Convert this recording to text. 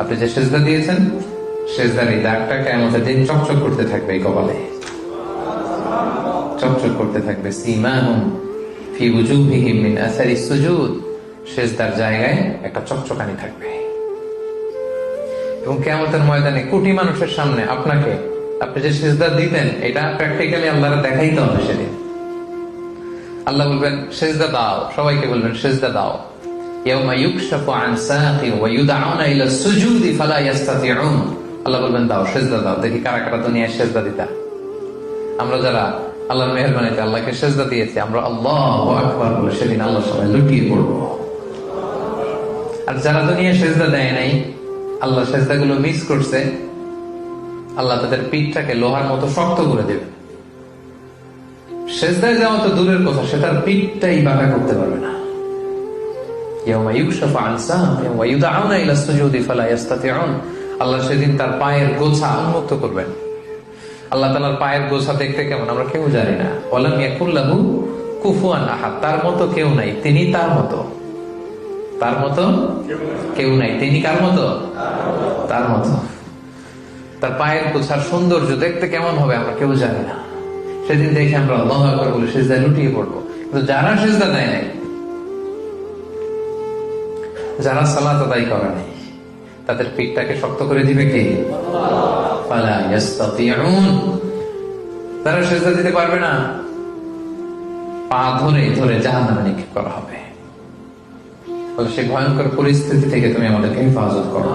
আপনি যে সেজদা দিয়েছেন, সেজদার এই দাগটা কিয়ামতের দিন চকচক করতে থাকবে, এই কপালে চকচক করতে থাকবে। সীমাহুম ফি উজুহিহিম মিন আসারিস সুজুদ, সেজদার জায়গায় একটা চকচকানি থাকবে। এবং কিয়ামতের ময়দানে কোটি মানুষের সামনে আপনাকে, আপনি যে সেজদা দিতেন, এটা প্র্যাকটিক্যালি আল্লাহর দেখাইতে হবে সেদিন। আল্লাহ বলবেন সেজদা দাও, সবাইকে বলবেন সেজদা দাও। ইয়াউমা ইউকশাফু আন সাকিন ওয়া ইউদআউনা ইলা সুজুদি ফালা ইস্তাতিউন। আল্লাহ বলবেন দাও, সেজদা দাও। দেখি কারা কারা দুনিয়ায় সেজদা দিতা। আমরা যারা আল্লাহর মেহেরবানিতে আল্লাহকে সেজদা দিয়েছি, আমরা আল্লাহু আকবার বলে সেদিন আল্লাহর সামনে লুটিয়ে পড়ব। আর যারা দুনিয়ায় সেজদা দেয় নাই, আল্লাহ সেজদাগুলো মিস করছে, আল্লাহ তাদের পিঠটাকে লোহার মতো শক্ত করে দেবে। সেজদায় যাওয়া তো দূরের কথা, সেটার পিঠটাই বাঁকা করতে পারবে না। আল্লাহ সেদিন তার পায়ের গোছা উন্মুক্ত করবেন। আল্লাহ তাআলার পায়ের গোছা দেখতে কেমন আমরা কেউ জানি না। ওয়ালাম ইয়াকুল্লাহু কুফুয়ান আহাদ, তার মতো কেউ নাই, তিনি তার মতো। তার মতো কেউ নাই, তিনি কার মতো? তার মতো। তার পায়ের গোছার সৌন্দর্য দেখতে কেমন হবে আমরা কেউ জানি না। সেদিন দেখে আমরা আল্লাহু আকবার বলে সিজদায় লুটিয়ে পড়বো। কিন্তু যারা সিজদা দেয় নাই, যারা সালাত আদায় করে নাই, তাদের পিঠটাকে শক্ত করে দিবে কে? ফালা ইস্তাতিউন। তারা সিজদা দিতে পারবে না, পা ধরে ধরে জাহান্নামে নিক্ষেপ করা হবে। সেই ভয়ঙ্কর পরিস্থিতি থেকে তুমি আমাদেরকে হেফাজত করো।